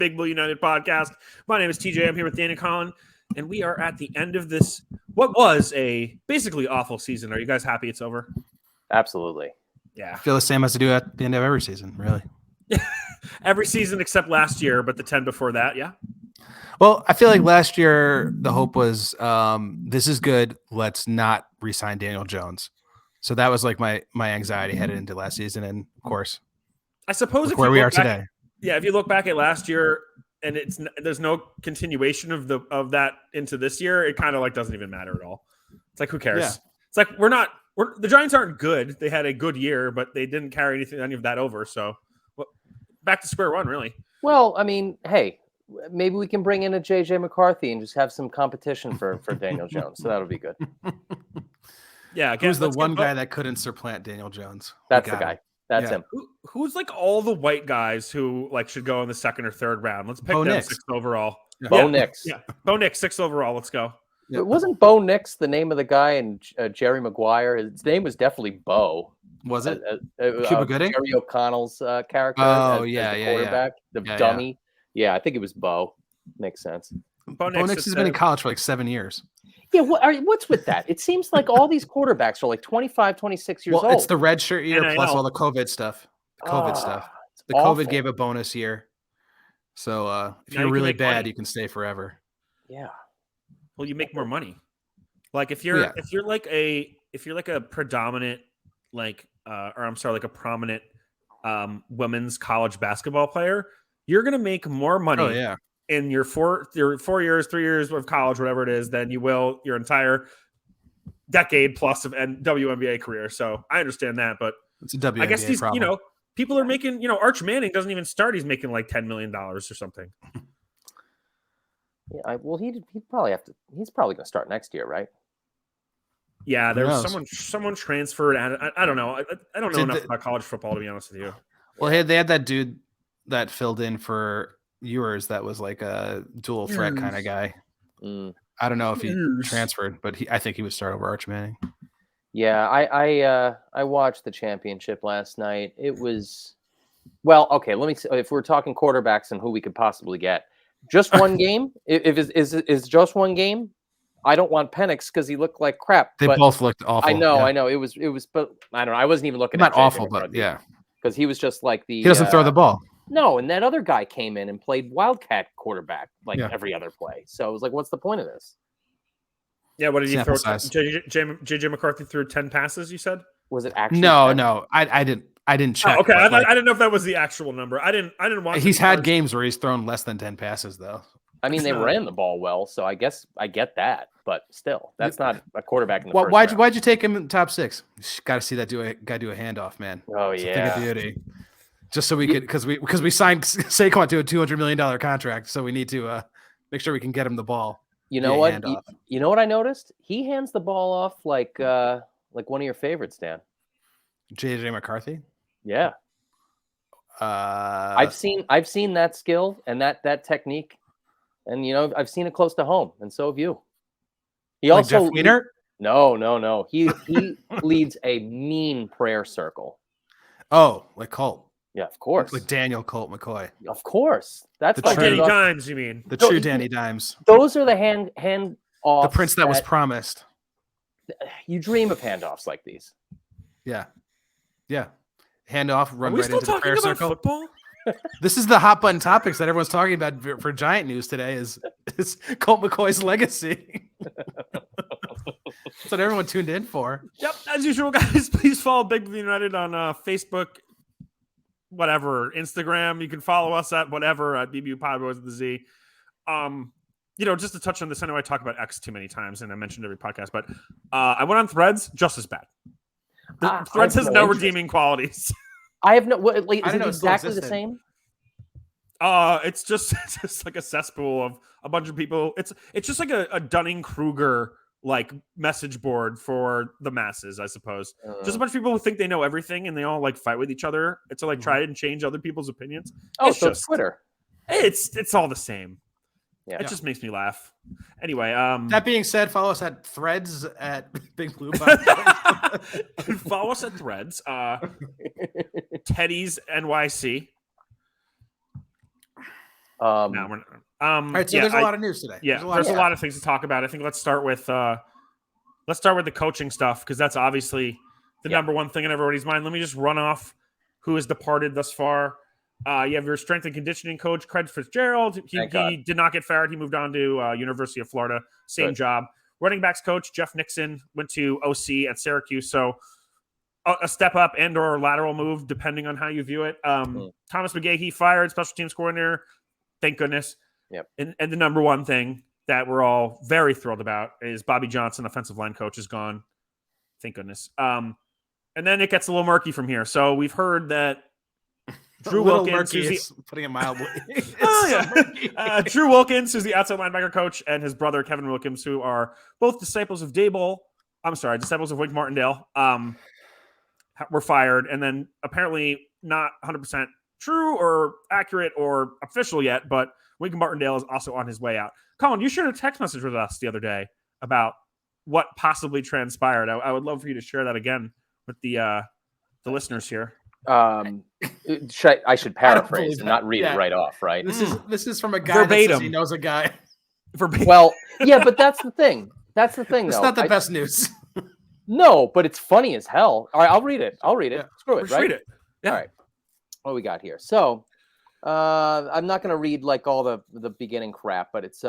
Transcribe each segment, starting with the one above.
Big Blue United podcast. My name is TJ. I'm here with Danny Collin, and we are at the end of this, what was a basically awful season. Are you guys happy it's over? Absolutely. Yeah. I feel the same as to do at the end of every season, really. Every season except last year, but the 10 before that, yeah. Well, I feel like last year the hope was this is good. Let's not re-sign Daniel Jones. So that was like my anxiety headed into last season, and of course, I suppose where we are today. Yeah, if you look back at last year and there's no continuation of that into this year, it kind of like doesn't even matter at all. It's like, who cares? Yeah. It's like the Giants aren't good. They had a good year, but they didn't carry any of that over. So back to square one, really. Well, I mean, hey, maybe we can bring in a JJ McCarthy and just have some competition for Daniel Jones. So that'll be good. Yeah, who's the one guy that couldn't supplant Daniel Jones? That's the guy. That's him. Who's like all the white guys who like should go in the second or third round? Let's pick Bo them Nix. 6th overall. Yeah. Bo Nix. Yeah, Bo Nix, 6th overall. Let's go. Yep. Wasn't Bo Nix the name of the guy in Jerry Maguire? His name was definitely Bo. Was it? Cuba Gooding? Jerry O'Connell's character. Oh, as yeah, the quarterback, the dummy. Yeah, I think it was Bo. Makes sense. Bo Nix has been in college for like 7 years. Yeah, what's with that? It seems like all these quarterbacks are like 25, 26 years old. Well, it's the red shirt year NIL. plus all the COVID stuff. The awful. COVID gave a bonus year. So if Now you're you can really make bad, money. you can stay forever. Yeah. Well, you make more money. Like if you're like a predominant like like a prominent women's college basketball player, you're gonna make more money. Oh yeah. In your 4 years, 3 years of college, whatever it is, than you will your entire decade plus of WNBA career. So I understand that, but it's a WNBA I guess these problem. people are making Arch Manning doesn't even start. He's making like $10 million or something. Yeah, he'd probably have to. He's probably going to start next year, right? Yeah, there was someone transferred. I don't know. I don't know enough about college football, to be honest with you. Well, they had that dude that filled in for Ewers that was like a dual threat kind of guy. I don't know if he transferred, but I think he would start over Arch Manning. Yeah, I watched the championship last night. It was okay. Let me see, if we're talking quarterbacks and who we could possibly get. Just one game? If is just one game? I don't want Penix because he looked like crap. They both looked awful. I know. It was, but I don't know. I wasn't even looking not at awful, but yeah, because he was just like he doesn't throw the ball. No, and that other guy came in and played Wildcat quarterback every other play. So I was like, what's the point of this? Yeah, what did he throw? JJ McCarthy threw 10 passes, you said? Was it actually? No. I didn't check. Oh, okay, I didn't know if that was the actual number. I didn't watch. He's had games where he's thrown less than 10 passes, though. I mean, they ran the ball well, so I guess I get that. But still, that's not a quarterback in the first round. Why'd you take him in the top 6? Got to see that guy do a handoff, man. Oh, it's yeah. a thing of beauty. Just so we could, because we signed Saquon to a $200 million contract, so we need to make sure we can get him the ball. You know what? You know what I noticed? He hands the ball off like one of your favorites, Dan. JJ McCarthy. Yeah. I've seen that skill and that technique, and I've seen it close to home, and so have you. He like also Jeff Wiener? No. He leads a mean prayer circle. Oh, like Colt. Yeah, of course. Like Daniel Colt McCoy. Of course. That's like Danny Dimes, you mean? The true Danny Dimes. Those are the hand off. The prince that was promised. You dream of handoffs like these. Yeah. Handoff, run right into the prayer circle. Football? This is the hot button topics that everyone's talking about for Giant News today is Colt McCoy's legacy. That's what everyone tuned in for. Yep, as usual, guys, please follow Big Blue United on Facebook, whatever, Instagram. You can follow us at whatever, at BBU Podboys with the Z. Just to touch on this, I know I talk about X too many times, and I mentioned every podcast, but I went on Threads, just as bad. Threads has no redeeming qualities. I have no. Is it exactly the same? It's just like a cesspool of a bunch of people. It's just like a Dunning-Kruger like message board for the masses, I suppose. Just a bunch of people who think they know everything and they all like fight with each other to like try and change other people's opinions. It's Twitter. It's all the same. Yeah. It just makes me laugh. Anyway, that being said, follow us at Threads at Big Blue. Follow us at Threads. Teddy's NYC. No, we're not. All right, so Yeah, there's a lot of news today. Yeah, there's a lot of things to talk about. I think let's start with the coaching stuff because that's obviously the number one thing in everybody's mind. Let me just run off who has departed thus far. You have your strength and conditioning coach, Craig Fitzgerald. He did not get fired. He moved on to University of Florida. Same job. Running backs coach, Jeff Nixon, went to OC at Syracuse. So a step up and or lateral move, depending on how you view it. Thomas McGahee fired, special teams coordinator. Thank goodness. Yep. And the number one thing that we're all very thrilled about is Bobby Johnson, offensive line coach, is gone. Thank goodness. And then it gets a little murky from here. So we've heard that Drew Wilkins, putting it mildly. Drew Wilkins, who's the outside linebacker coach, and his brother Kevin Wilkins, who are both disciples of disciples of Wink Martindale, were fired, and then apparently not 100% true or accurate or official yet, but Wink Martindale is also on his way out. Colin, you shared a text message with us the other day about what possibly transpired. I would love for you to share that again with the listeners here. I should paraphrase and not read it right off, right? This is from a guy verbatim. that says he knows a guy. Verbatim. Well, yeah, but that's the thing. It's not the best news. No, but it's funny as hell. All right, I'll read it. Yeah. Screw it, right? Read it. Yeah. All right. What we got here? So, I'm not going to read like all the beginning crap, but it's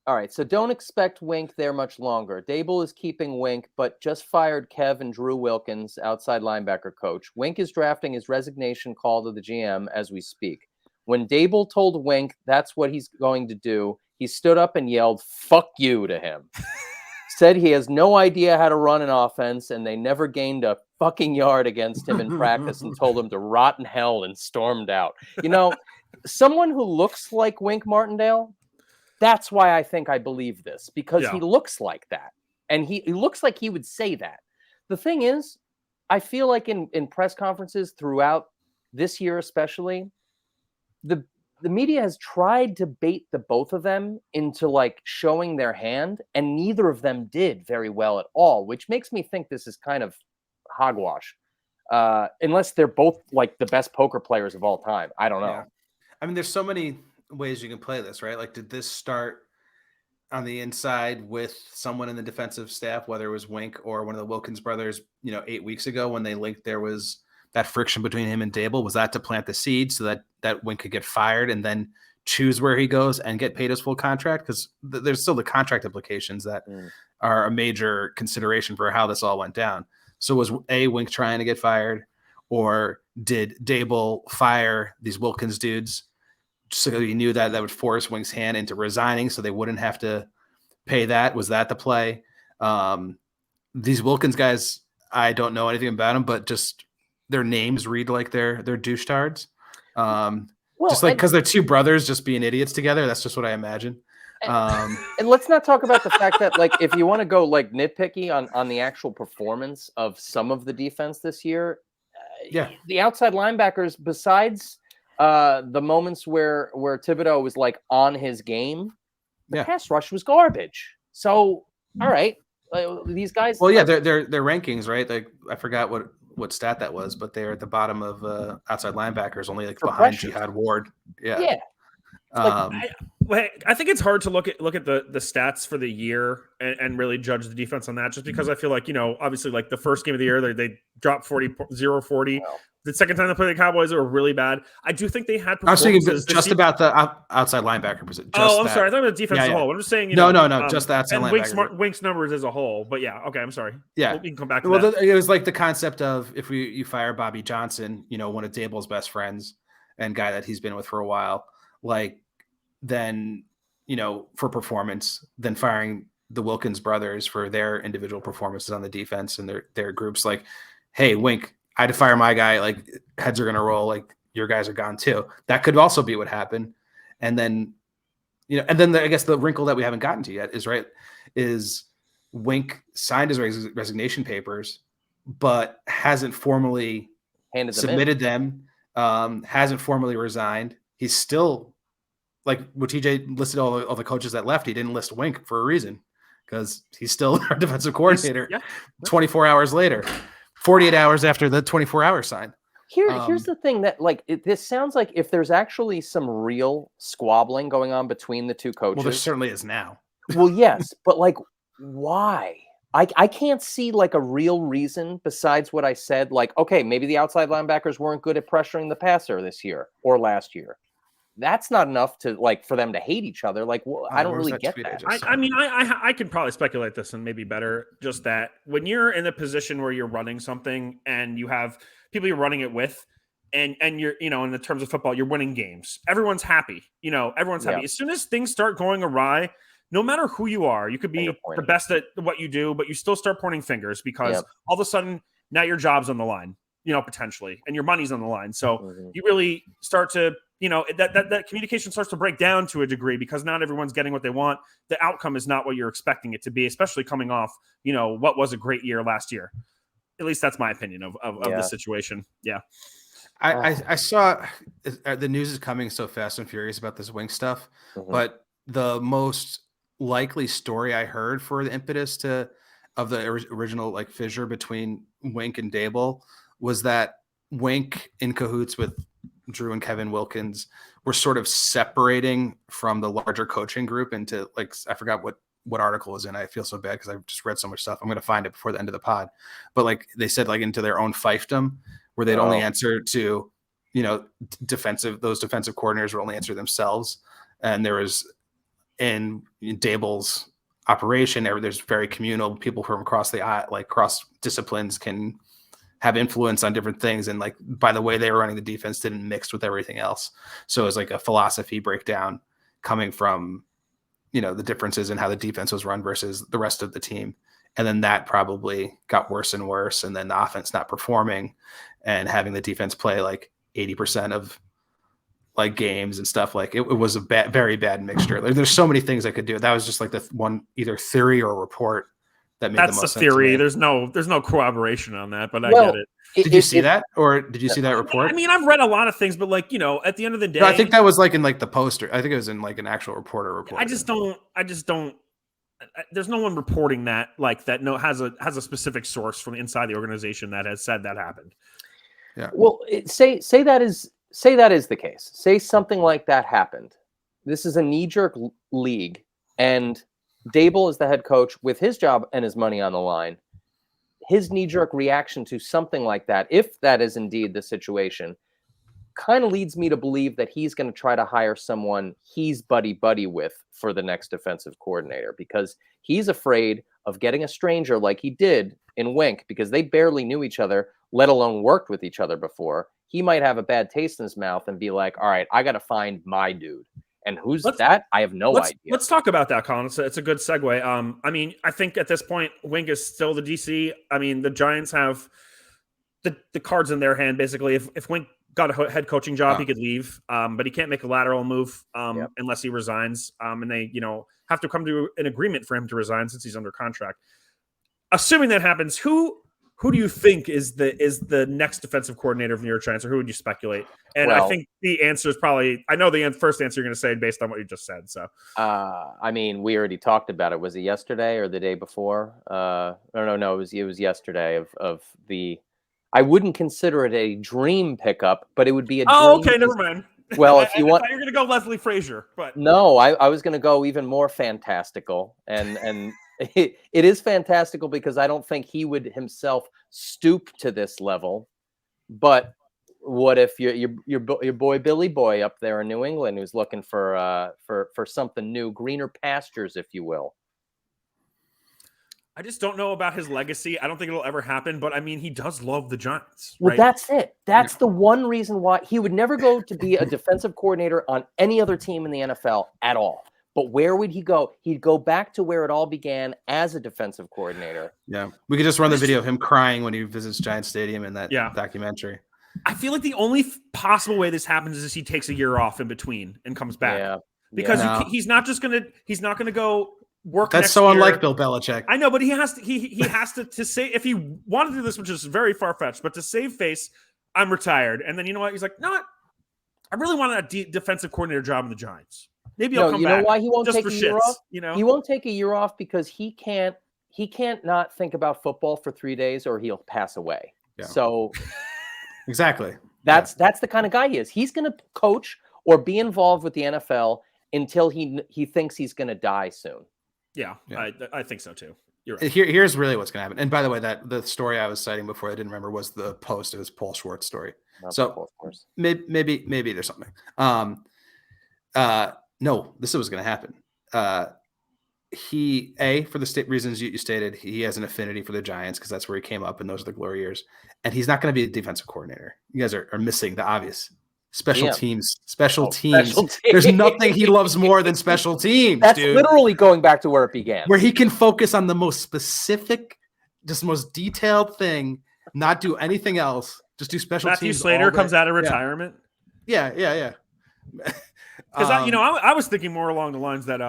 all right, so don't expect Wink there much longer. Dable is keeping Wink, but just fired Kev and Drew Wilkins, outside linebacker coach. Wink is drafting his resignation call to the GM as we speak. When Dable told Wink that's what he's going to do, he stood up and yelled, "Fuck you," to him. Said he has no idea how to run an offense, and they never gained a fucking yard against him in practice and told him to rot in hell and stormed out. You know, someone who looks like Wink Martindale, that's why I think I believe this, because he looks like that. And he looks like he would say that. The thing is, I feel like in press conferences throughout this year especially, the media has tried to bait the both of them into like showing their hand, and neither of them did very well at all, which makes me think this is kind of hogwash. Unless they're both like the best poker players of all time. I don't know. Yeah. I mean, there's so many ways you can play this, right? Like, did this start on the inside with someone in the defensive staff, whether it was Wink or one of the Wilkins brothers, 8 weeks ago when they linked, there was that friction between him and Dable? Was that to plant the seed so that Wink could get fired and then choose where he goes and get paid his full contract? Because there's still the contract implications that are a major consideration for how this all went down. So was Wink trying to get fired, or did Dable fire these Wilkins dudes so he knew that would force Wink's hand into resigning so they wouldn't have to pay that? Was that the play? These Wilkins guys, I don't know anything about them, but just their names read like they're douchetards. Just like because they're two brothers just being idiots together. That's just what I imagine. And let's not talk about the fact that, like, if you want to go like nitpicky on the actual performance of some of the defense this year, the outside linebackers, besides the moments where Thibodeau was like on his game, the pass rush was garbage. So, all right, these guys. Well, yeah, their rankings, right? Like, I forgot what stat that was, but they're at the bottom of outside linebackers, only like behind pressures. Jihad Ward. Yeah. I think it's hard to look at the stats for the year and really judge the defense on that, just because I feel like, obviously, like the first game of the year, they dropped 0-40. Wow. The second time they played the Cowboys, they were really bad. I do think they had performances. I was thinking just about the outside linebacker position. I'm sorry. I thought about the defense as a whole. I'm just saying, No, just the outside linebacker. Wink's numbers as a whole. But yeah, okay, I'm sorry. Yeah. We can come back to that. It was like the concept of if you fire Bobby Johnson, one of Dable's best friends and guy that he's been with for a while, like, then, for performance, then firing the Wilkins brothers for their individual performances on the defense and their groups, like, hey, Wink, I had to fire my guy, like, heads are going to roll, like, your guys are gone too. That could also be what happened. And then, I guess the wrinkle that we haven't gotten to yet is Wink signed his resignation papers, but hasn't formally submitted them, hasn't formally resigned. He's still, like, what TJ listed all the coaches that left, he didn't list Wink for a reason, because he's still our defensive coordinator 24 hours later. 48 hours after the 24-hour sign. Here's the thing that this sounds like if there's actually some real squabbling going on between the two coaches. Well, there certainly is now. Well, yes, but why? I can't see a real reason besides what I said. Okay, maybe the outside linebackers weren't good at pressuring the passer this year or last year. That's not enough to for them to hate each other. I don't really get that. I could probably speculate this and maybe better. Just that when you're in a position where you're running something and you have people you're running it with, and you're in the terms of football, you're winning games. Everyone's happy. Everyone's happy. As soon as things start going awry, no matter who you are, you could be the best at what you do, but you still start pointing fingers because all of a sudden now your job's on the line, potentially, and your money's on the line. So you really start to, that communication starts to break down to a degree because not everyone's getting what they want. The outcome is not what you're expecting it to be, especially coming off, what was a great year last year. At least that's my opinion of the situation. Yeah. I saw the news is coming so fast and furious about this Wink stuff, but the most likely story I heard for the impetus of the original fissure between Wink and Dable was that Wink, in cahoots with Drew and Kevin Wilkins, were sort of separating from the larger coaching group into I forgot what article is in. I feel so bad because I've just read so much stuff. I'm going to find it before the end of the pod. But they said into their own fiefdom where they'd only answer to, those defensive coordinators would only answer themselves. And there was in Dable's operation, there's very communal. People from across cross disciplines can have influence on different things. And by the way they were running the defense didn't mix with everything else. So it was a philosophy breakdown coming from, the differences in how the defense was run versus the rest of the team. And then that probably got worse and worse. And then the offense not performing and having the defense play 80% of games and stuff. It was a very bad mixture. There's so many things I could do. That was just the one either theory or report that made that's the most the sense theory. to me. There's no corroboration on that, but I get it. Did you see that, or did you see that report? I mean, I've read a lot of things, but at the end of the day, no, I think that was in the poster. I think it was in an actual reporter report. I just don't. There's no one reporting that that. No, has a specific source from inside the organization that has said that happened. Yeah. Well, say that is the case. Say something like that happened. This is a knee-jerk league, and Dable is the head coach with his job and his money on the line. His knee-jerk reaction to something like that, if that is indeed the situation, kind of leads me to believe that he's going to try to hire someone he's buddy with for the next defensive coordinator, because he's afraid of getting a stranger like he did in Wink, because they barely knew each other, let alone worked with each other before. He might have a bad taste in his mouth and be like, all right, I got to find my dude. And who's that? I have no idea. Let's talk about that, Colin. It's a good segue. I mean, I think at this point, Wink is still the DC. I mean, the Giants have the cards in their hand, basically. If Wink got a head coaching job, he could leave, but he can't make a lateral move unless he resigns. And they, have to come to an agreement for him to resign since he's under contract. Assuming that happens, who do you think is the next defensive coordinator of the New York Giants, or who would you speculate? And I think the answer is probably, I know the first answer you're going to say based on what you just said. So, I mean, we already talked about it. Was it yesterday or the day before? No. It was yesterday of the. I wouldn't consider it a dream pickup, but it would be a. Oh, okay, never mind. Well, if you want, you're going to go Leslie Frazier, but no, I was going to go even more fantastical, and it is fantastical because I don't think he would himself stoop to this level. But what if your boy Billy Boy up there in New England, who's looking for something new, greener pastures, if you will? I just don't know about his legacy. I don't think it'll ever happen, but I mean, he does love the Giants. Well, right? That's it. That's the one reason why he would never go to be a defensive coordinator on any other team in the NFL at all. But where would he go? He'd go back to where it all began as a defensive coordinator. Yeah. We could just run the video of him crying when he visits Giant Stadium in that documentary. I feel like the only possible way this happens is he takes a year off in between and comes back. Because he's not going to go work. That's so unlike Bill Belichick. I know, but he has to say, if he wanted to do this, which is very far-fetched, but to save face, I'm retired. And then you know what? He's like, no, I really want a defensive coordinator job in the Giants. Maybe I'll come back. You know why he won't take a year off? He won't take a year off because he can't not think about football for 3 days or he'll pass away. Yeah. So Exactly. That's the kind of guy he is. He's going to coach or be involved with the NFL until he thinks he's going to die soon. Yeah, Yeah. I think so too. You're right. Here's really what's going to happen. And by the way, that the story I was citing before I didn't remember was the Post. It was Paul Schwartz story. So of course. maybe there's something. No, this is what's going to happen. For the reasons you stated, he has an affinity for the Giants because that's where he came up and those are the glory years. And he's not going to be a defensive coordinator. You guys are missing the obvious. Special teams. Special teams. There's nothing he loves more than special teams. That's dude. literally going back to where it began. Where he can focus on the most specific, just most detailed thing, not do anything else. Just do special Matthew teams. Slater comes out of Yeah. retirement. Yeah. Because I was thinking more along the lines that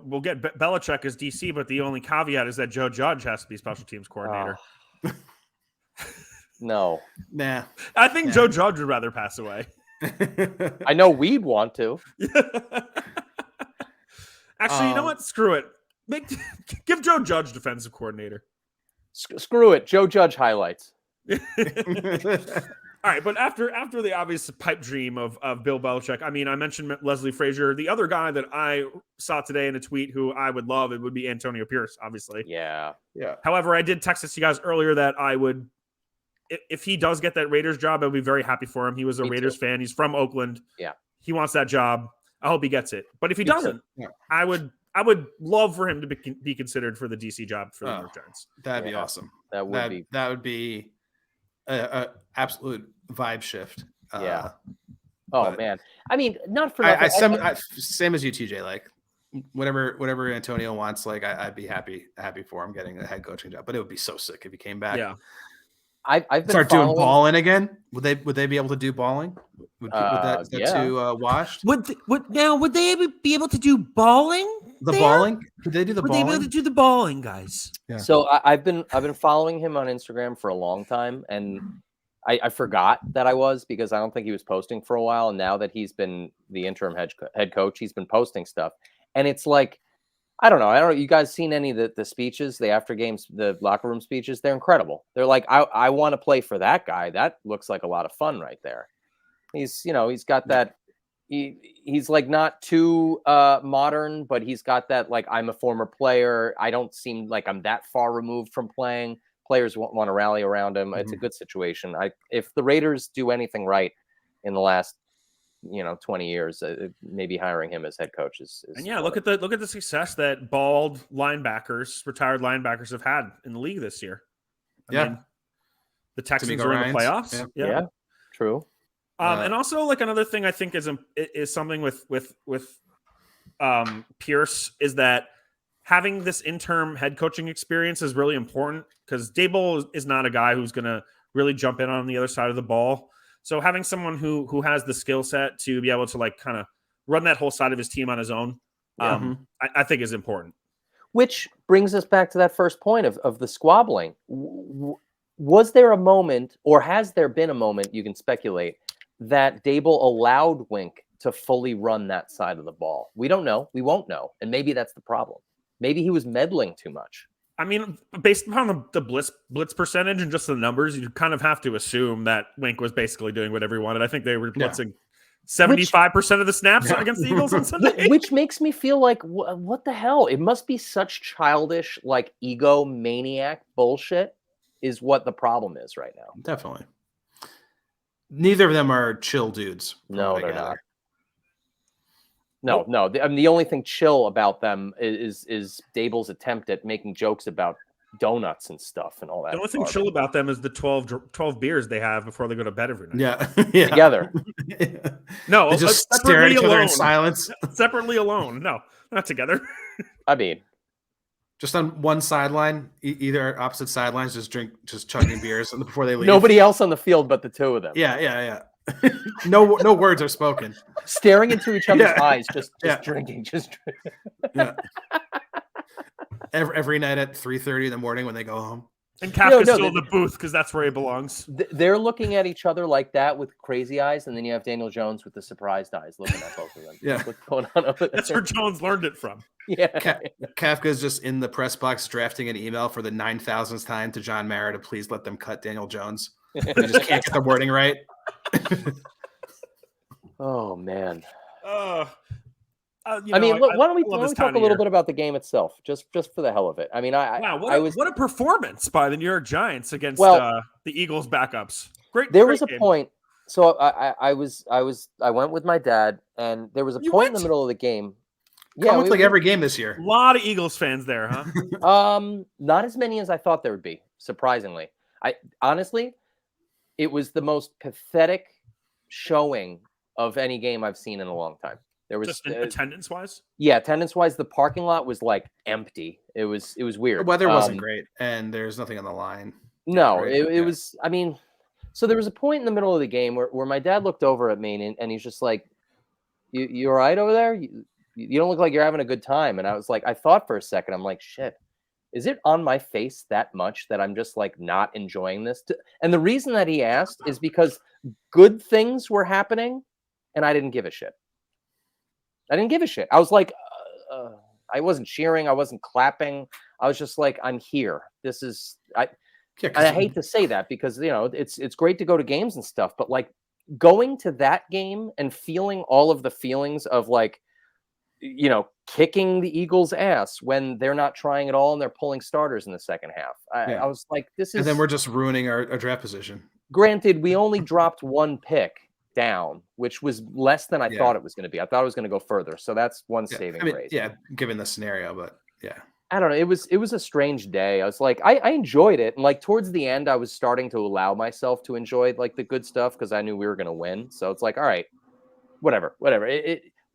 we'll get Belichick as DC, but the only caveat is that Joe Judge has to be special teams coordinator. No. Nah. I think Joe Judge would rather pass away. I know we'd want to. Actually, you know what? Screw it. Give Joe Judge defensive coordinator. Screw it. Joe Judge highlights. All right, but after the obvious pipe dream of Bill Belichick, I mean, I mentioned Leslie Frazier. The other guy that I saw today in a tweet who I would love, it would be Antonio Pierce, obviously. Yeah. However, I did text this to you guys earlier that I would, if he does get that Raiders job, I'd be very happy for him. He was a Raiders fan. He's from Oakland. Yeah. He wants that job. I hope he gets it. But if he doesn't, I would love for him to be considered for the DC job for the New York Giants. That'd be awesome. That would be a absolute vibe shift. Yeah. Man. I mean, not for nothing. Same as you, TJ. Like whatever Antonio wants, like I'd be happy for him getting a head coaching job. But it would be so sick if he came back. Yeah. I've been start doing balling again. Would they be able to do balling? Would that too washed? Would they be able to do balling? Balling? Could they do the balling? Would they be able to do the balling, guys? Yeah. So I've been following him on Instagram for a long time, and I forgot that I was because I don't think he was posting for a while. And now that he's been the interim head coach, he's been posting stuff, and it's like I don't know. You guys seen any of the speeches, the after games, the locker room speeches? They're incredible. They're like, I want to play for that guy. That looks like a lot of fun right there. He's got that. He's like not too modern, but he's got that like I'm a former player. I don't seem like I'm that far removed from playing. Players want to rally around him. Mm-hmm. It's a good situation. If the Raiders do anything right in the last 20 years, maybe hiring him as head coach is and look at the success that bald retired linebackers have had in the league this year. I mean, the Texans are in the playoffs. Yeah, true. And also like another thing I think is something with Pierce is that having this interim head coaching experience is really important because Daboll is not a guy who's going to really jump in on the other side of the ball. So having someone who has the skill set to be able to like kind of run that whole side of his team on his own, I think is important. Which brings us back to that first point of the squabbling. Was there a moment, or has there been a moment, you can speculate, that Daboll allowed Wink to fully run that side of the ball? We don't know. We won't know. And maybe that's the problem. Maybe he was meddling too much. I mean, based upon the blitz percentage and just the numbers, you kind of have to assume that Wink was basically doing whatever he wanted. I think they were blitzing 75% of the snaps against the Eagles on Sunday. Which makes me feel like, what the hell? It must be such childish, like ego maniac bullshit is what the problem is right now. Definitely. Neither of them are chill dudes. No, they're not. No. I mean, the only thing chill about them is Daboll's attempt at making jokes about donuts and stuff and all that. The only thing chill about them is the 12 beers they have before they go to bed every night. Yeah. Together. No, they just stare at each other in silence. Separately alone. No, not together. I mean, just on one sideline, either opposite sidelines, just chugging beers before they leave. Nobody else on the field but the two of them. Yeah. No words are spoken. Staring into each other's eyes, just drinking. Yeah. Every night at 3:30 in the morning when they go home. And Kafka's still in the booth because that's where he belongs. They're looking at each other like that with crazy eyes, and then you have Daniel Jones with the surprised eyes looking at both of them. Yeah. What's going on over there? That's where Jones learned it from. Yeah. Kafka's just in the press box drafting an email for the 9,000th time to John Mara to please let them cut Daniel Jones. They just can't get the wording right. Oh man. You I mean, know, look, why don't we love this talk time a of little year. bit about the game itself, just for the hell of it? I mean, Wow, I was what a performance by the New York Giants against Well, the Eagles backups. Great. there great was a game. point. So I went with my dad, and there was a You point in went? the middle of the game. Yeah, Yeah, it's like every game this A year. lot of Eagles fans there, huh? not as many as I thought there would be. Surprisingly, I honestly, it was the most pathetic showing of any game I've seen in a long time. There was Just attendance wise. yeah, attendance wise, the parking lot was like empty. It was The weird. weather wasn't great, and there's nothing on the line. No, right? it Yeah. was. I mean, so there was a point in the middle of the game where my dad looked over at me and he's just like, "You all right over there? You don't look like you're having a good time." And I was like, I thought for a second, I'm like, shit, is it on my face that much that I'm just like not enjoying this? And the reason that he asked is because good things were happening, and I didn't give a shit. I didn't give a shit. I was like, I wasn't cheering, I wasn't clapping. I was just like, I'm here. This is Yeah, and I hate to say that because it's great to go to games and stuff, but like going to that game and feeling all of the feelings of like, kicking the Eagles' ass when they're not trying at all and they're pulling starters in the second half. I was like, this is. and then we're just ruining our draft position. Granted, we only dropped one pick down, which was less than I Yeah. thought it was going to be. I thought it was going to go further, so that's one Yeah. saving I mean, grace. yeah, given the scenario, but yeah. I don't know. It was a strange day. I was like, I enjoyed it. And like towards the end, I was starting to allow myself to enjoy like the good stuff because I knew we were going to win. So it's like, all right, whatever.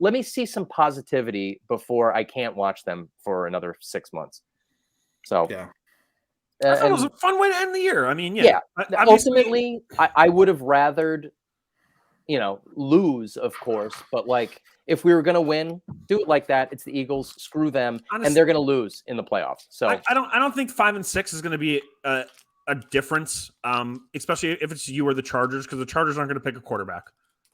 Let me see some positivity before I can't watch them for another 6 months. So Yeah. I thought it was and a fun way to end the year. I mean, yeah, obviously- ultimately, I would have rathered, lose, of course. But like, if we were going to win, do it like that. It's the Eagles. Screw them, Honestly, and they're going to lose in the playoffs. So I don't think 5 and 6 is going to be a difference, especially if it's you or the Chargers, because the Chargers aren't going to pick a quarterback.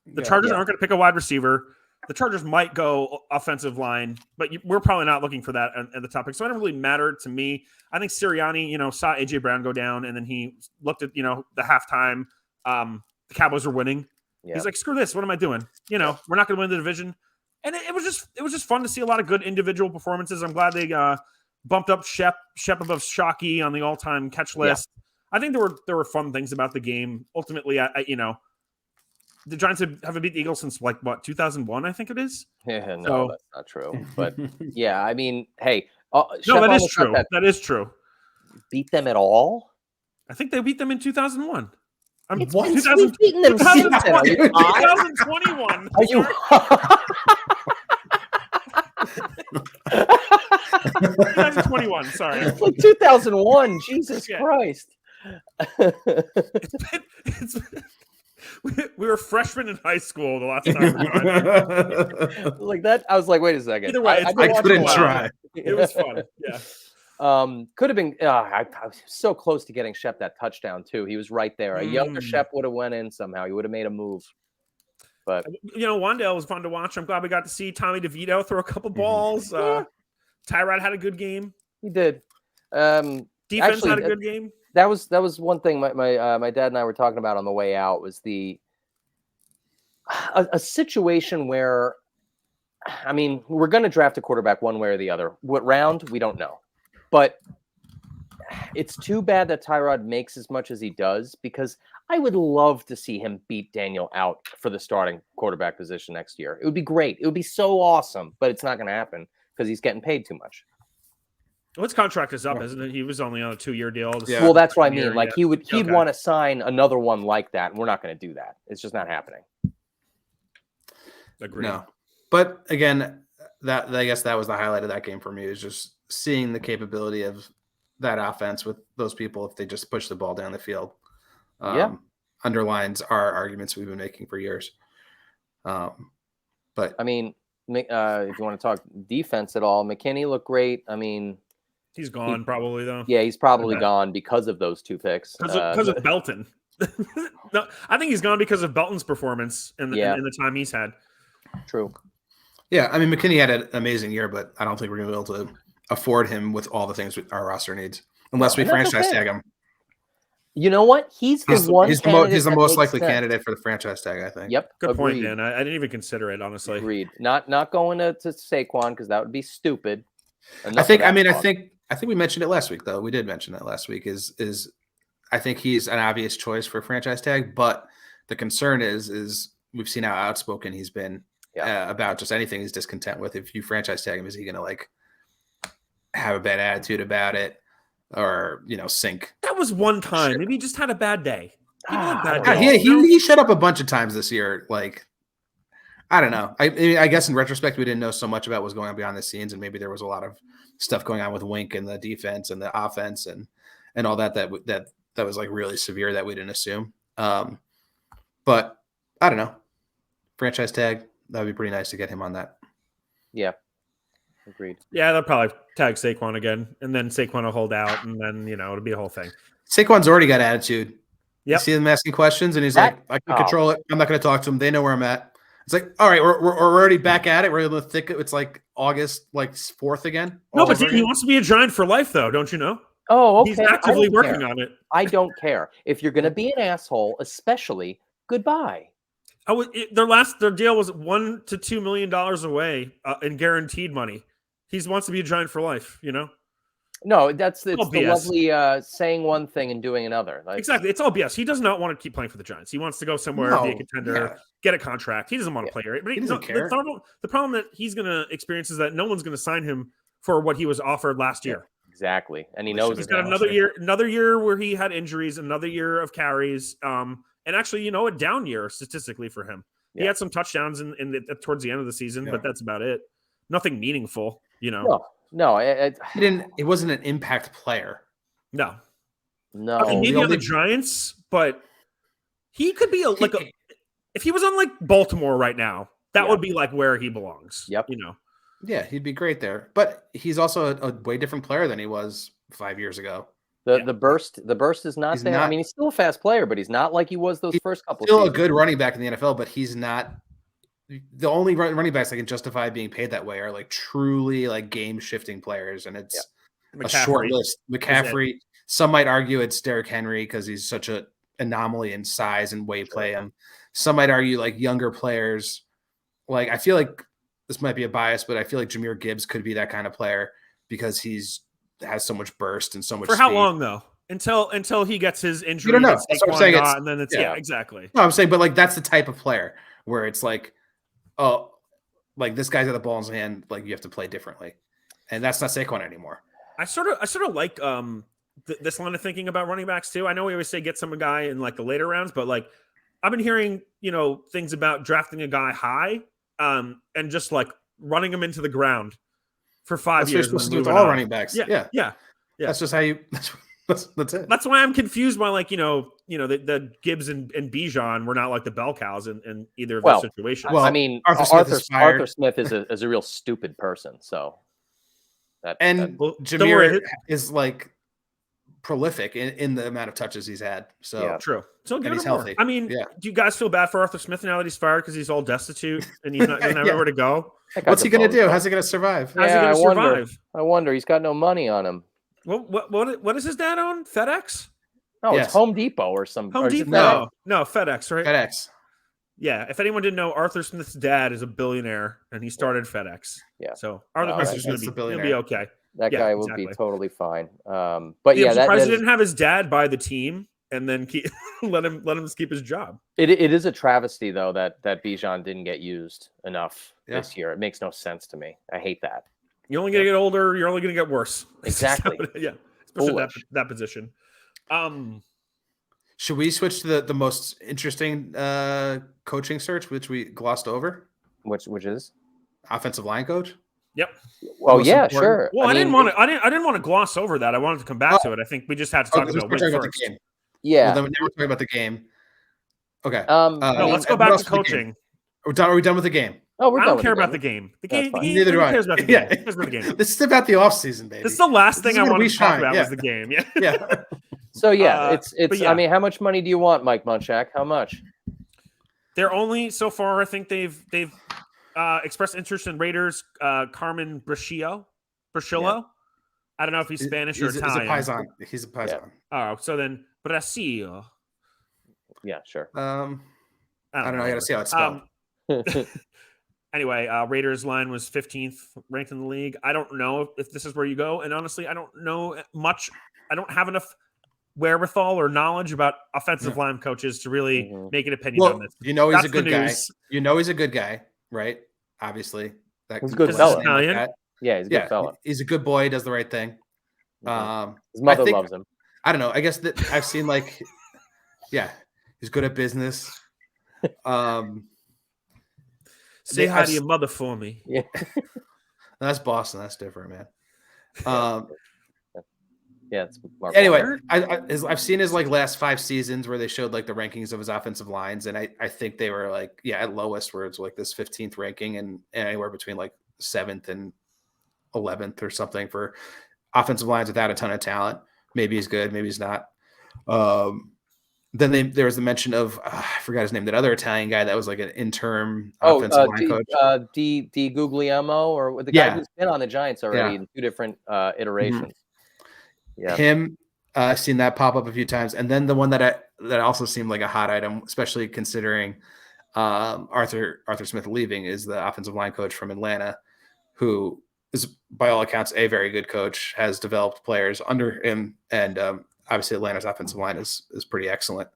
The Chargers aren't going to pick a wide receiver. The Chargers might go offensive line, but we're probably not looking for that at the topic. So it doesn't really matter to me. I think Sirianni, saw AJ Brown go down, and then he looked at the halftime. The Cowboys were winning. Yeah. He's like, screw this. What am I doing? We're not going to win the division. And it was just fun to see a lot of good individual performances. I'm glad they bumped up Shep above Shockey on the all-time catch list. I think there were fun things about the game. Ultimately, the Giants haven't beat the Eagles since 2001, I think it is. Yeah, no, So- that's not true. But yeah, I mean, hey, No, that is true. That is true. Beat them at all? I think they beat them in 2001. It's What? been- we've beaten them since then. Are you high? 2021. Are you? 2021. Sorry. It's like 2001. Jesus Yeah. Christ. We were freshmen in high school the last time. we went. Like that, I was like, wait a second. Either way, it's- did I watch couldn't a lot. try. It was fun. Yeah. Could have been. I was so close to getting Shep that touchdown too. He was right there. A younger Shep would have went in somehow. He would have made a move. But Wandale was fun to watch. I'm glad we got to see Tommy DeVito throw a couple balls. Yeah. Tyrod had a good game. he did. Defense Actually, had a good game. That was one thing my dad and I were talking about on the way out was a situation where, I mean, we're going to draft a quarterback one way or the other. What round, we don't know. But it's too bad that Tyrod makes as much as he does because I would love to see him beat Daniel out for the starting quarterback position next year. It would be great. It would be so awesome, but it's not going to happen because he's getting paid too much. Well, his contract is up, isn't it? He was only on a 2-year deal. Yeah. Well, that's what I mean. Year, Like yeah. he'd Okay. want to sign another one like that, and we're not going to do that. It's just not happening. Agreed. No, but again, that I guess that was the highlight of that game for me is just seeing the capability of that offense with those people if they just push the ball down the field. Underlines our arguments we've been making for years. But I mean, if you want to talk defense at all, McKinney looked great. I mean, He's gone probably though. yeah, he's probably Okay. gone because of those two picks. Because of Belton. No, I think he's gone because of Belton's performance in the, Yeah. in the time he's had. True. yeah, I mean McKinney had an amazing year, but I don't think we're going to be able to afford him with all the things our roster needs unless we And that's franchise okay. tag him. You know what? He's the one. He's the candidate that most makes likely sense. candidate for the franchise tag, I think. Yep. Good point, agreed. Dan. I didn't even consider it, honestly. Agreed. Not going to Saquon because that would be stupid. I Enough think. of I that mean, talk. I think we mentioned it last week, though. We did mention it last week. Is I think he's an obvious choice for franchise tag, but the concern is we've seen how outspoken he's been about just anything he's discontent with. If you franchise tag him, is he going to like have a bad attitude about it, or sink? That was one time. Maybe he just had a bad day. People have bad I don't days. know. He shut up a bunch of times this year. Like, I don't know. I guess in retrospect, we didn't know so much about what was going on behind the scenes, and maybe there was a lot of stuff going on with Wink and the defense and the offense and all that was like really severe that we didn't assume. But I don't know. Franchise tag, that would be pretty nice to get him on that. Yeah. Agreed. Yeah, they'll probably tag Saquon again, and then Saquon will hold out, and then it'll be a whole thing. Saquon's already got attitude. You Yep. see him asking questions, and he's That- like, "I can control it. I'm not going to talk to him. They know where I'm at." It's like, all right, we're already back at it. We're in the thick. It's like August, like 4th again. No, all but over he again. wants to be a Giant for life, though. Don't you know? Oh, okay. He's actively I don't working care. on it. I don't care. If you're going to be an asshole, especially, goodbye. Their deal was $1 to $2 million away in guaranteed money. He wants to be a Giant for life. No, it's the BS. lovely saying one thing and doing another. Like, Exactly. It's all BS. He does not want to keep playing for the Giants. He wants to go somewhere, be a No, contender, get a contract. He doesn't want to play here. But He doesn't care. The problem that he's going to experience is that no one's going to sign him for what he was offered last year. exactly. And he Well, knows He's it got now. another year where he had injuries, another year of carries, and actually, a down year statistically for him. He Yeah. had some touchdowns towards the end of the season, Yeah. but that's about it. Nothing meaningful, No, He didn't. It wasn't an impact player. No. no. I mean, maybe the on the only- Giants, but he could be if he was on like Baltimore right now, that Yeah. would be like where he belongs. Yep. Yeah, he'd be great there. But he's also a way different player than he was 5 years ago. The burst is not He's there. I not- mean, he's still a fast player, but he's not like he was those He's first couple. Still a seasons. good running back in the NFL, but he's not. The only running backs that can justify being paid that way are like truly like game shifting players, and it's a short list. McCaffrey. Some might argue it's Derrick Henry because he's such an anomaly in size and way play him. Some might argue like younger players. Like I feel like this might be a bias, but I feel like Jahmyr Gibbs could be that kind of player because has so much burst and so much. For how speed. long though? Until he gets his injury. don't know. that That's what I'm Saquon saying. got, and then it's yeah. exactly. No, I'm saying, but like that's the type of player where it's like, oh, like this guy's got the ball in his hand, like you have to play differently, and that's not Saquon anymore. I sort of like this line of thinking about running backs too. I know we always say get some guy in like the later rounds, but like I've been hearing things about drafting a guy high and just like running him into the ground for 5 That's what you're years. supposed and to do with moving all on. running backs. Yeah. That's just how you. That's it. That's why I'm confused by like the Gibbs and Bijan were not like the bell cows in either of Well, those situations. Well, I mean, Arthur Smith is fired. Arthur Smith is a real stupid person. So And Well, don't worry. Jahmyr is like prolific in the amount of touches he's had. So Yeah. True. So give And it he's more. healthy. I mean, Yeah. do you guys feel bad for Arthur Smith now that he's fired because he's all destitute and he's not doesn't have Yeah. anywhere to go? that guy's what's he a gonna bone do? though. How's he gonna survive? How's Yeah, he I going to wonder. survive? I wonder. He's got no money on him. What does his dad own? FedEx? No, Yes. it's Home Depot or some. Home or is it Depot? FedEx? No, FedEx, right? FedEx. Yeah. If anyone didn't know, Arthur Smith's dad is a billionaire and he started FedEx. Yeah. So Arthur All Smith right. is going That's to the be he'll be billionaire. okay. That Yeah, guy will exactly. be totally fine. But I'm yeah, surprised he that didn't have his dad buy the team and then let him keep his job. it is a travesty though that Bijan didn't get used enough Yeah. this year. It makes no sense to me. I hate that. You're only going to get older. You're only going to get worse. Exactly. Yeah. Especially Foolish. that position. Should we switch to the most interesting coaching search, which we glossed over? Which is Offensive line coach. Yep. well, Most yeah, important- sure. Well, I didn't mean, want to. I didn't want to gloss over that. I wanted to come back to it. I think we just had to talk let's about talk Wink about first. the game. Yeah. Well, then now we're talking about the game. Okay. No, No, let's go what back else to was the game? coaching. Are we done with the game? Oh, we're I done don't with care the about the game. game. The That's game. The fine. game. Neither do Who I. cares about the game? Yeah. Who cares about the game? This is about the offseason, baby. This is the last This thing is I when wanted we to talk shine, about yeah. was the game. Yeah. yeah. So yeah, but it's. yeah. I mean, how much money do you want, Mike Munchak? How much? They're only so far. I think they've expressed interest in Raiders. Carmen Bracillo. I don't know if he's Spanish or He's a Italian. Paisan. He's a Paisan. Oh, so then, Brasil. Yeah, sure. I don't know. I got to see how it's Um, spelled. Anyway, Raiders line was 15th ranked in the league. I don't know if this is where you go, and honestly, I don't know much. I don't have enough wherewithal or knowledge about offensive line coaches to really Mhm. make an opinion on Well, this. you know he's That's a good the guy. news. You know he's a good guy, right? Obviously, that He's a good plays fella. his name like Italian? that. Yeah, he's a good fella. He's a good boy. He does the right thing. Mhm. His I mother think loves him. I don't know. I guess that I've seen like, yeah, he's good at business. Say hi I've to your mother for me. Yeah. That's Boston. That's different, man. Yeah, it's Mark Anyway, Wahlberg. I've seen his like last 5 seasons where they showed like the rankings of his offensive lines, and I think they were like at lowest where it's like this 15th ranking and anywhere between like 7th and 11th or something for offensive lines without a ton of talent. Maybe he's good, maybe he's not. Then there was the mention of I forgot his name, that other Italian guy that was like an interim offensive line coach. D Guglielmo, or the Yeah. guy who's been on the Giants already Yeah. in 2 different iterations. Yeah. Him, I've seen that pop up a few times, and then the one that also seemed like a hot item, especially considering Arthur Smith leaving, is the offensive line coach from Atlanta, who is by all accounts a very good coach, has developed players under him, and obviously Atlanta's offensive line is pretty excellent.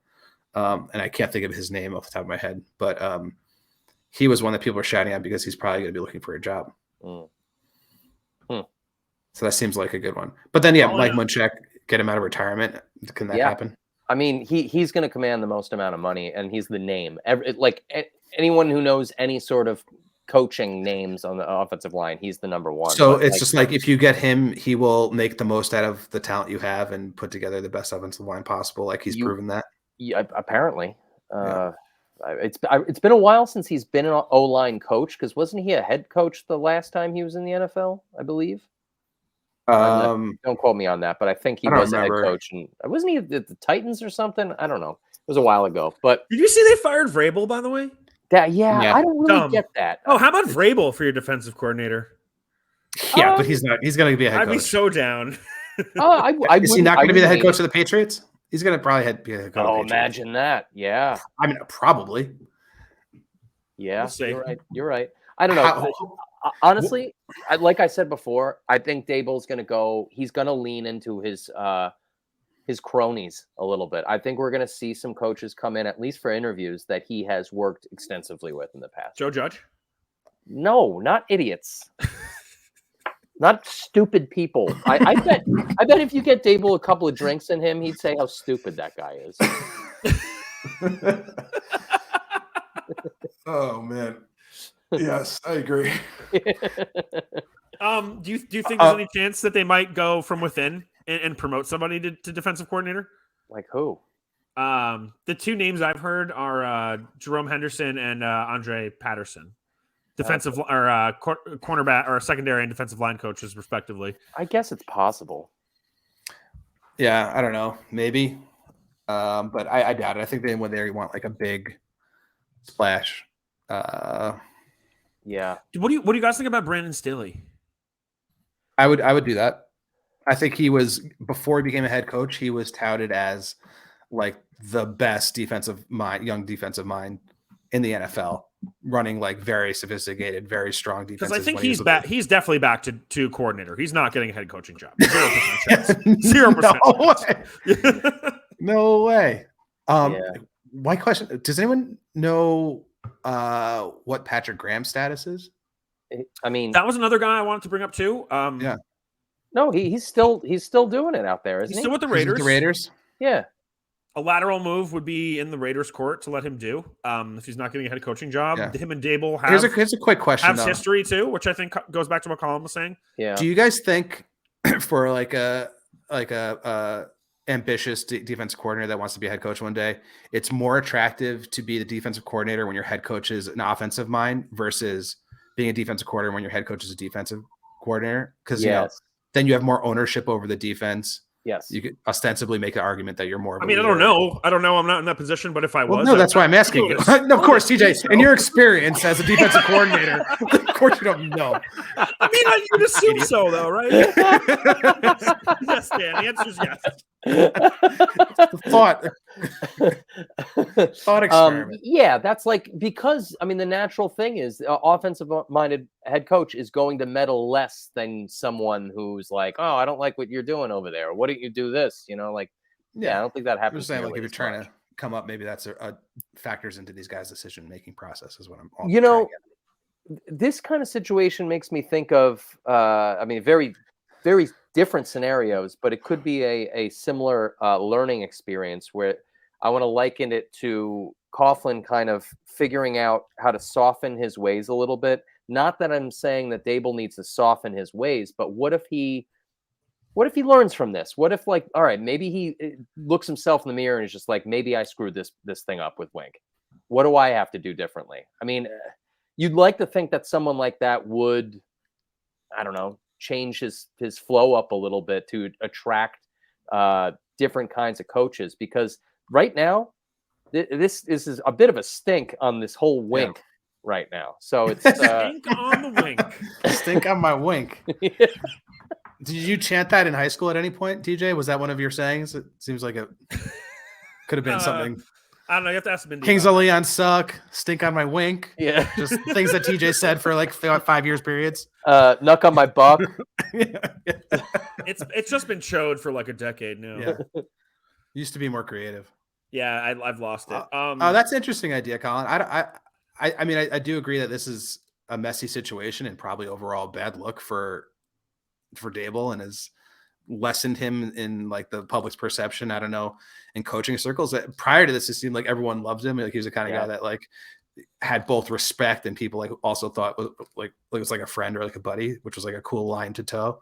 And I can't think of his name off the top of my head, but he was one that people are shouting at because he's probably going to be looking for a job. So that seems like a good one. But then, Mike Munchak, get him out of retirement. Can that happen? I mean, he's going to command the most amount of money, and he's the name. Anyone who knows any sort of coaching names on the offensive line, he's the number one. So it's just like if you get him, he will make the most out of the talent you have and put together the best offensive line possible. Like he's proven that. Yeah, apparently. It's been a while since he's been an O-line coach, because wasn't he a head coach the last time he was in the NFL, I believe? Don't quote me on that, but I think he was a head coach. And wasn't he at the Titans or something? I don't know. It was a while ago. But did you see they fired Vrabel, by the way? I don't really get that. Oh, how about Vrabel for your defensive coordinator? Yeah, but he's not. He's going to be a head coach. I'd be so down. Is he not going to be the head coach of the Patriots? He's going to probably be a head coach. Oh, imagine that. Yeah. I mean, probably. Yeah, We'll you're right. I don't know. Honestly, like I said before, I think Daboll's going to go. He's going to lean into his cronies a little bit. I think we're going to see some coaches come in, at least for interviews, that he has worked extensively with in the past. Joe Judge? No, not idiots. Not stupid people. I bet if you get Daboll a couple of drinks in him, he'd say how stupid that guy is. Oh man. Yes, I agree. Do you think there's any chance that they might go from within and promote somebody to defensive coordinator? Like who? The 2 names I've heard are Jerome Henderson and Andre Patterson, defensive or cornerback or secondary and defensive line coaches, respectively. I guess it's possible. Yeah, I don't know, maybe, but I doubt it. I think they want like a big splash. Yeah. What do you guys think about Brandon Staley? I would do that. I think he was, before he became a head coach, he was touted as like the best young defensive mind in the NFL, running like very sophisticated, very strong defense. Because I think he's back. He's definitely back to coordinator. He's not getting a head coaching job. 0% chance. 0%. No way. My question: does anyone know what Patrick Graham's status is? I mean, that was another guy I wanted to bring up too. Yeah. No, he's still doing it out there, isn't he? He's still with the Raiders. The Raiders. Yeah. A lateral move would be in the Raiders' court to let him do if he's not getting a head coaching job. Yeah. Him and Daboll have here's a quick question. Have history too, which I think goes back to what Colin was saying. Yeah. Do you guys think for like a ambitious defensive coordinator that wants to be a head coach one day, it's more attractive to be the defensive coordinator when your head coach is an offensive mind versus being a defensive coordinator when your head coach is a defensive coordinator? Because you know, then you have more ownership over the defense. Yes. You could ostensibly make the argument that you're more of I a mean, I leader. don't know. I don't know. I'm not in that position, but if I was, Well, no, that's why I'm asking you. No, of course, TJ, so. in your experience as a defensive coordinator, of course you don't know. I mean, you'd assume so, though, right? Yes, Dan. The answer is yes. Thought experiment. Yeah, that's like, because I mean the natural thing is offensive minded head coach is going to meddle less than someone who's like, oh, I don't like what you're doing over there. Why don't you do this? You know, like, yeah, I don't think that I'm happens. just saying, like, if nearly you're as trying much. to come up, maybe that's a factors into these guys' decision making process. Is what I'm. You know, this kind of situation makes me think of, I mean, very, very different scenarios, but it could be a similar learning experience where I want to liken it to Coughlin kind of figuring out how to soften his ways a little bit. Not that I'm saying that Dable needs to soften his ways, but what if he learns from this? What if, like, all right, maybe he looks himself in the mirror and is just like, maybe I screwed this thing up with Wink. What do I have to do differently? I mean, you'd like to think that someone like that would, I don't know, change his flow up a little bit to attract different kinds of coaches, because right now this is a bit of a stink on this whole Wink right now. So it's Stink on the Wink. Stink on my Wink. Did you chant that in high school at any point, TJ? Was that one of your sayings? It seems like it could have been something. I don't know. You have to ask Mindy. Kings of Leon suck. Stink on my Wink. Yeah, Just things that TJ said for like 5 years periods. Knuck on my buck. It's just been chode for like a decade now. Yeah. Used to be more creative. Yeah, I've lost it. Oh, that's an interesting idea, Colin. I mean, I do agree that this is a messy situation and probably overall bad look for Dable, and has lessened him in like the public's perception. I don't know, in coaching circles. Prior to this, it seemed like everyone loved him. Like he was the kind of guy that like had both respect and people like also thought was like it was like a friend or like a buddy, which was like a cool line to toe.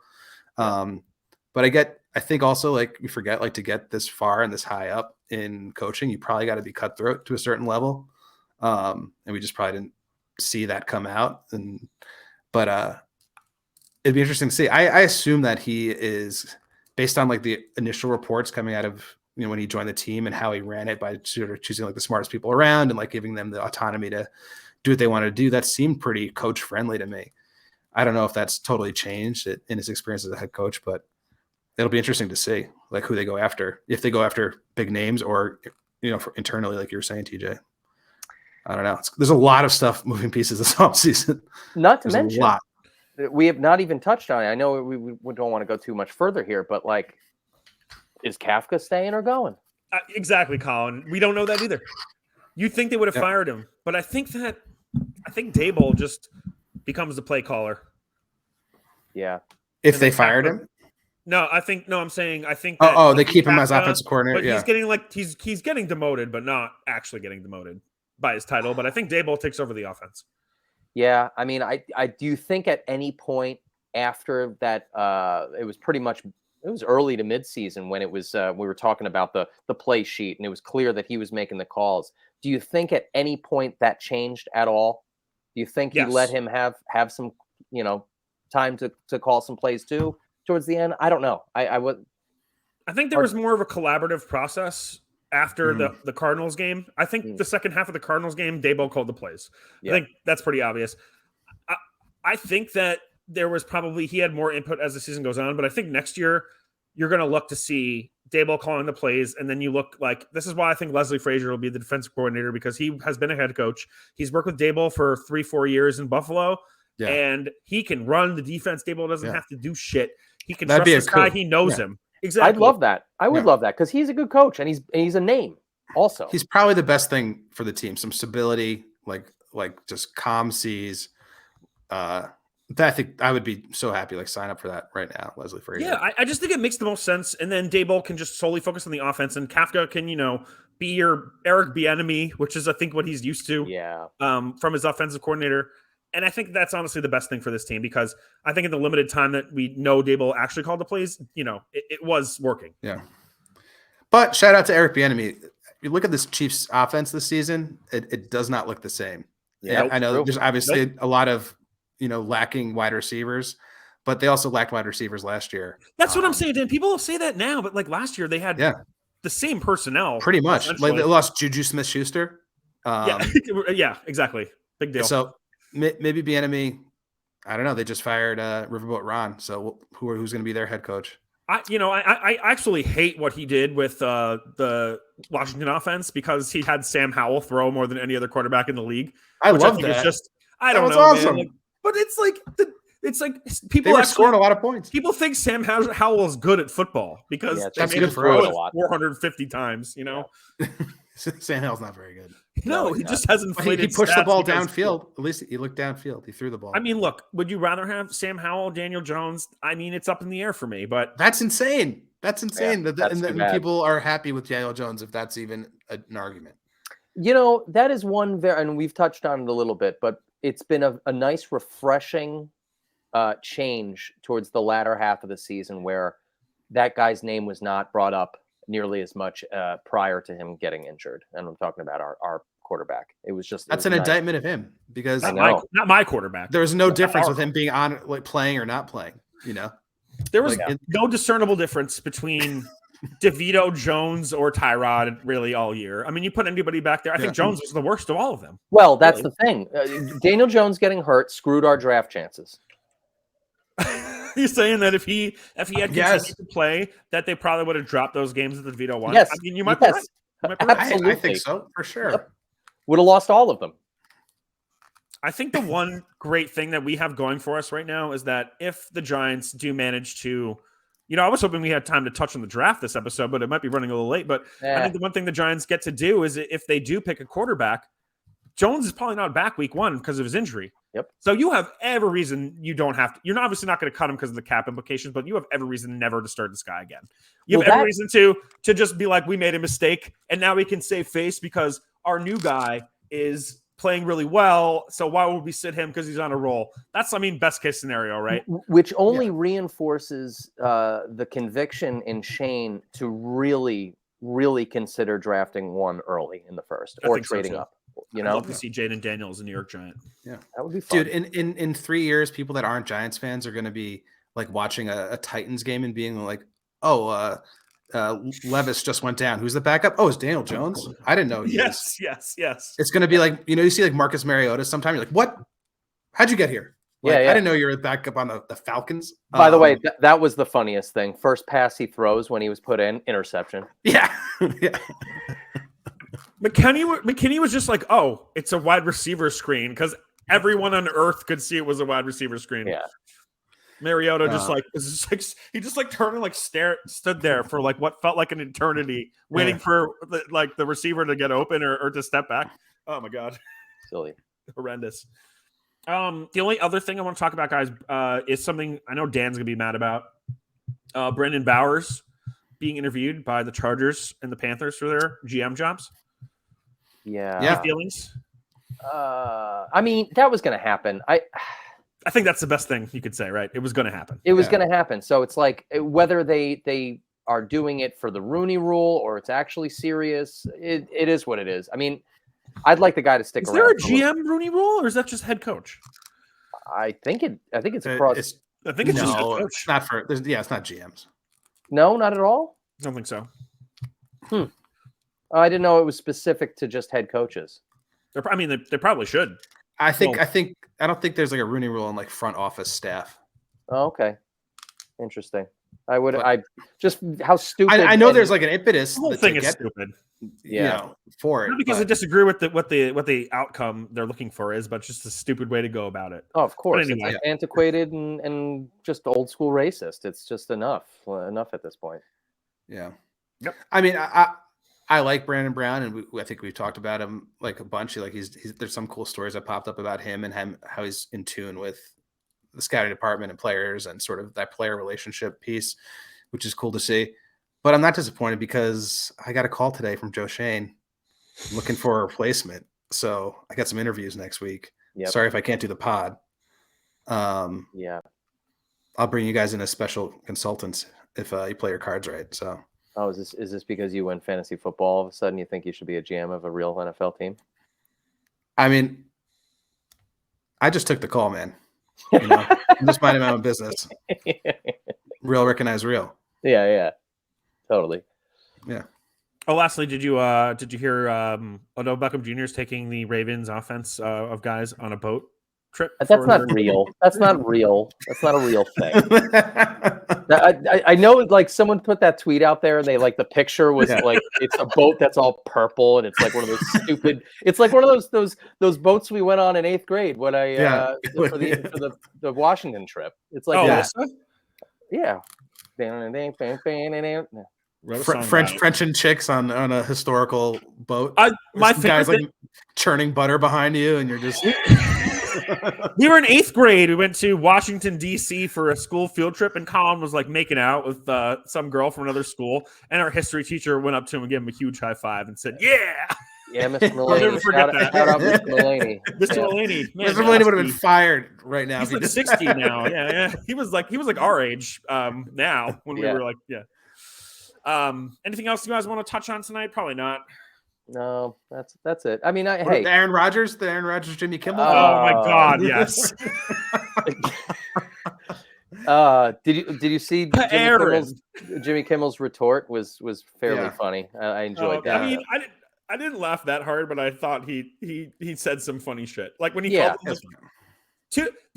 But I think also, like, we forget, like, to get this far and this high up in coaching, you probably got to be cutthroat to a certain level. And we just probably didn't see that come out. But it'd be interesting to see. I assume that he is, based on like the initial reports coming out of, you know, when he joined the team and how he ran it by sort of choosing like the smartest people around and like giving them the autonomy to do what they want to do. That seemed pretty coach friendly to me. I don't know if that's totally changed in his experience as a head coach, but it'll be interesting to see like who they go after, if they go after big names or, you know, for internally, like you were saying, TJ. I don't know. There's a lot of stuff, moving pieces this offseason. Not to There's mention, a lot. we have not even touched on it. I know we don't want to go too much further here, but like, is Kafka staying or going? Exactly, Colin. We don't know that either. You'd think they would have fired him, but I think Dable just becomes the play caller. Yeah. If they fired him? I'm saying I think that they keep him as offensive coordinator. But he's getting he's getting demoted, but not actually getting demoted by his title. But I think Dable takes over the offense. Yeah, I mean, I do think at any point after that, it was early to mid-season when it was we were talking about the play sheet and it was clear that he was making the calls. Do you think at any point that changed at all? Do you think he let him have some, you know, time to call some plays too towards the end? I don't know. I think there was more of a collaborative process after the Cardinals game. I think the second half of the Cardinals game, Dable called the plays. Yeah. I think that's pretty obvious. I think that there was he had more input as the season goes on, but I think next year you're going to look to see Dable calling the plays, and then you look like, this is why I think Leslie Frazier will be the defensive coordinator, because he has been a head coach. He's worked with Dable for 3-4 years in Buffalo, and he can run the defense. Dable doesn't have to do shit. He can trust this guy. He knows him. Exactly. I'd love that. I would love that, because he's a good coach and he's a name also. He's probably the best thing for the team. Some stability, like just calm seas. I think I would be so happy, like, sign up for that right now, Leslie Frazier. Yeah, I just think it makes the most sense. And then Dable can just solely focus on the offense, and Kafka can, you know, be your Eric Bieniemy, which is, I think, what he's used to. Yeah. From his offensive coordinator. And I think that's honestly the best thing for this team, because I think in the limited time that we know Dable actually called the plays, you know, it was working. Yeah. But shout out to Eric Bieniemy. You look at this Chiefs offense this season, it does not look the same. Yeah, I know there's obviously a lot of, you know, lacking wide receivers, but they also lacked wide receivers last year. That's what I'm saying, Dan. People say that now, but like last year they had Yeah. the same personnel. Pretty much. Like essentially. they lost Juju Smith-Schuster. Yeah, exactly. Big deal. So maybe Bieniemy, I don't know. They just fired Riverboat Ron. So who's going to be their head coach? I actually hate what he did with the Washington offense because he had Sam Howell throw more than any other quarterback in the league. I which love think that. Is just I don't was know, awesome. man. Like, but it's like They people were actually, scoring a lot of points. people think Sam Howell is good at football because Yeah, they that's made good him for throw us. it A lot. 450 times. You know, Sam Howell's not very good. no, he just has But inflated. he pushed the stats ball because- downfield. At least he looked downfield. He threw the ball. I mean, look, would you rather have Sam Howell, Daniel Jones? I mean, it's up in the air for me, but That's insane. That's insane. Yeah, that's too and bad. people are happy with Daniel Jones if that's even an argument. That is one and we've touched on it a little bit, but it's been a nice, refreshing change towards the latter half of the season where that guy's name was not brought up nearly as much prior to him getting injured. And I'm talking about our quarterback. That's an indictment of him because know. not my quarterback. there's no difference our- with him being on like playing or not playing. There was Like, no discernible difference between DeVito, Jones, or Tyrod really all year. I mean, you put anybody back there. I think Yeah. Jones was the worst of all of them. Well, that's Really? the thing. Daniel Jones getting hurt screwed our draft chances. You're saying that if he had continued Yes. to play, that they probably would have dropped those games that DeVito won. Yes. I mean, you might be Yes. right. You might be right. I Absolutely. think so for sure. Yep. Would have lost all of them. I think the one great thing that we have going for us right now is that if the Giants do manage to, I was hoping we had time to touch on the draft this episode, but it might be running a little late. But I think the one thing the Giants get to do is if they do pick a quarterback, Jones is probably not back week 1 because of his injury. Yep. So you have every reason you don't have to. You're obviously not going to cut him because of the cap implications, but you have every reason never to start this guy again. You have every reason to just be like, we made a mistake, and now we can save face because our new guy is playing really well. So why would we sit him because he's on a roll? That's, best case scenario, right? Which only reinforces the conviction in Shane to really, really consider drafting one early in the first I or think so, trading too. up. I'd love to see Jaden Daniels, a New York Giant. That would be fun. Dude, in 3 years, people that aren't Giants fans are going to be like watching a Titans game and being like, Levis just went down. Who's the backup? Oh, it's Daniel Jones. I didn't know. Yes. It's going to be like, you see like Marcus Mariota sometime. You're like, what? How'd you get here? Like, Yeah. I didn't know you were the backup on the Falcons. By the way, that was the funniest thing. First pass he throws when he was put in, interception. Yeah. Yeah. McKinney was just like, oh, it's a wide receiver screen because everyone on earth could see it was a wide receiver screen. Yeah. Mariota he just turned and stood there for like what felt like an eternity waiting for the receiver to get open or to step back. Oh my God. Silly. Horrendous. The only other thing I want to talk about, guys, is something I know Dan's gonna be mad about. Brandon Bowers being interviewed by the Chargers and the Panthers for their GM jobs. Yeah. Yeah. Any feelings? That was going to happen. I think that's the best thing you could say, right? It was going to happen. It was going to happen. So it's like whether they are doing it for the Rooney Rule or it's actually serious, it is what it is. I'd like the guy to stick Is around. there a GM Rooney Rule, or is that just head coach? I think it's across. I think it's just head No, coach. it's not for. It's not GMs. No, not at all. I don't think so. I didn't know it was specific to just head coaches. They probably should. I don't think there's like a Rooney Rule in like front office staff. Oh, okay. Interesting. How stupid. I know there's like an impetus. The whole to thing is get, stupid. For it. Not because I but- disagree with what the outcome they're looking for is, but just a stupid way to go about it. Oh, of course. But anyway. It's antiquated and just old school racist. It's just enough at this point. Yeah. Yep. I like Brandon Brown, and I think we've talked about him like a bunch. There's some cool stories that popped up about him and how he's in tune with the scouting department and players and sort of that player relationship piece, which is cool to see. But I'm not disappointed because I got a call today from Joe Shane looking for a replacement. So I got some interviews next week. Yep. Sorry if I can't do the pod. Yeah. I'll bring you guys in as special consultants if you play your cards right. So. Oh, is this because you win fantasy football? All of a sudden, you think you should be a GM of a real NFL team? I just took the call, man. I'm just minding my own business. Real recognize real. Yeah, totally. Yeah. Oh, lastly, did you hear Odell Beckham Jr. is taking the Ravens offense of guys on a boat trip? That's not real. That's not real. That's not a real thing. I know, like someone put that tweet out there, and they like the picture was like it's a boat that's all purple, and it's like one of those stupid. It's like one of those boats we went on in 8th grade when I for the Washington trip. It's like yeah. French and chicks on a historical boat. My guys like churning butter behind you, and you're just. We were in 8th grade. We went to Washington D.C. for a school field trip, and Colin was like making out with some girl from another school, and our history teacher went up to him and gave him a huge high five and said, "Yeah." Yeah, Mr. Mulaney. I'll never forget that. Shout out Mr. Mulaney. Mr. Mulaney. Man, Mr. Mulaney would have been fired right now. He's like 60 now. Yeah. He was like our age now when we were like, anything else you guys want to touch on tonight? Probably not. No, that's it. I mean, the Aaron Rodgers, Jimmy Kimmel. Oh my God, yes. Did you see Jimmy Kimmel's retort was fairly funny. I enjoyed that. I mean, I didn't laugh that hard, but I thought he said some funny shit. Like when he called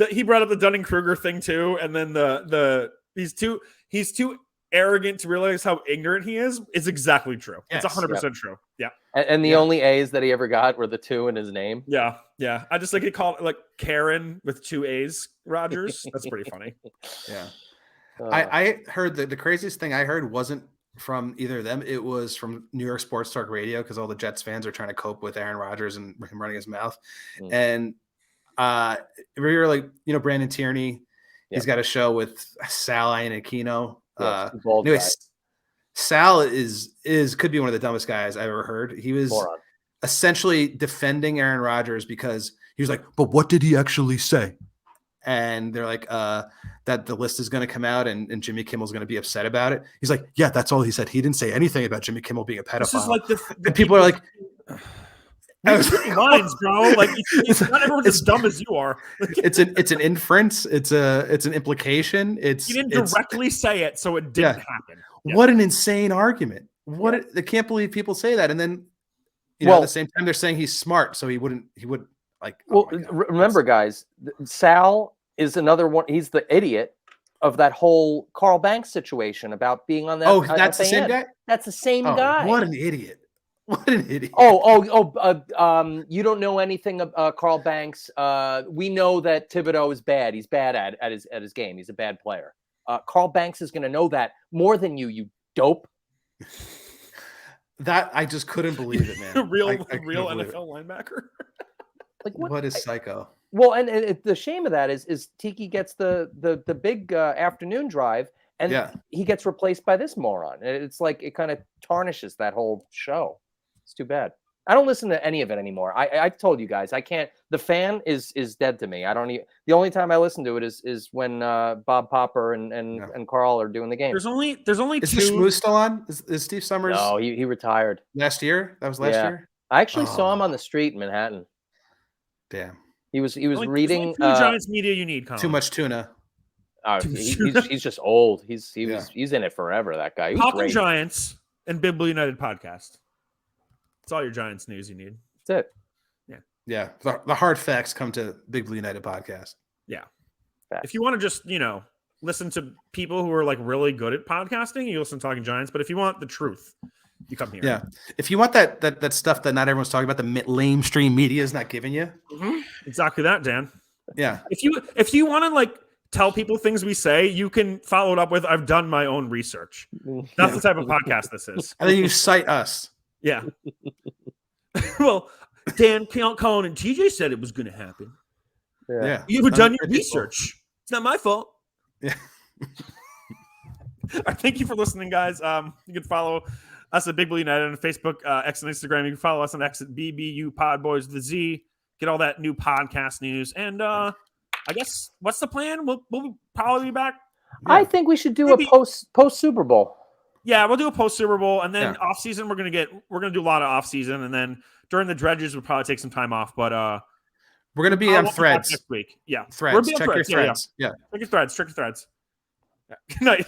he brought up the Dunning-Kruger thing too, and then he's too arrogant to realize how ignorant he is. It's exactly true. Yes, it's 100% true. Yeah. And the only A's that he ever got were the 2 in his name. Yeah. I just like he called it like Karen with 2 A's Rodgers. That's pretty funny. Yeah. I heard the craziest thing I heard wasn't from either of them. It was from New York Sports Talk Radio, because all the Jets fans are trying to cope with Aaron Rodgers and him running his mouth. And we were like, Brandon Tierney, he's got a show with Sal Iannaccino. Sal could be one of the dumbest guys I've ever heard. He was essentially defending Aaron Rodgers because he was like, but what did he actually say? And they're like, that the list is going to come out and Jimmy Kimmel's going to be upset about it. He's like, yeah, that's all he said. He didn't say anything about Jimmy Kimmel being a pedophile. This is like and people are like, minds, bro. Like it's not everyone's as dumb as you are. It's an inference. It's an implication. You didn't directly say it, so it didn't happen. Yeah. What an insane argument! I can't believe people say that, and then at the same time they're saying he's smart, so he would like. Well, remember, guys, Sal is another one. He's the idiot of that whole Carl Banks situation about being on that. Oh, that's the same guy. That's the same guy. What an idiot! What an idiot! You don't know anything about Carl Banks. We know that Thibodeau is bad. He's bad at his game. He's a bad player. Carl Banks is going to know that more than you dope. That I just couldn't believe it, man. real NFL linebacker. Like what is psycho? Well, and the shame of that is Tiki gets the big afternoon drive, and he gets replaced by this moron. And it's like it kind of tarnishes that whole show. It's too bad. I don't listen to any of it anymore. I've told you guys I can't. The Fan is dead to me. I don't. The only time I listen to it is when Bob Popper and Carl are doing the game. There's only is two. Is Schmooze still on? Is Steve Summers? No, he retired last year. That was last year. I actually saw him on the street in Manhattan. Damn. He was reading. Two Giants media you need. Colin. Too much tuna. He's just old. He's in it forever. That guy. Talking Giants and Big Blue United podcast. It's all your Giants news you need. That's it. Yeah. The hard facts come to Big Blue United podcast. Yeah. If you want to just, listen to people who are like really good at podcasting, you listen to Talking Giants. But if you want the truth, you come here. Yeah. If you want that stuff that not everyone's talking about, the lamestream media is not giving you. Mm-hmm. Exactly that, Dan. Yeah. If you want to like tell people things we say, you can follow it up with, I've done my own research. That's the type of podcast this is. And then you cite us. Yeah. Well, Dan, Colin, and TJ said it was going to happen. Yeah. You ever done your research? It's not my fault. Yeah. All right, thank you for listening, guys. You can follow us at Big Blue United on Facebook, X, and Instagram. You can follow us on X at BBU Podboys with the Z. Get all that new podcast news. And I guess what's the plan? We'll probably be back. Yeah. I think we should do a post Super Bowl. Yeah, we'll do a post Super Bowl, and then off season we're gonna do a lot of off season, and then during the dredges we'll probably take some time off. But We're gonna be We'll on be back threads. next week. Yeah, Threads. We'll be on Check your threads. Yeah, yeah. threads. Yeah. Check your threads. Check your threads. Yeah. Good night.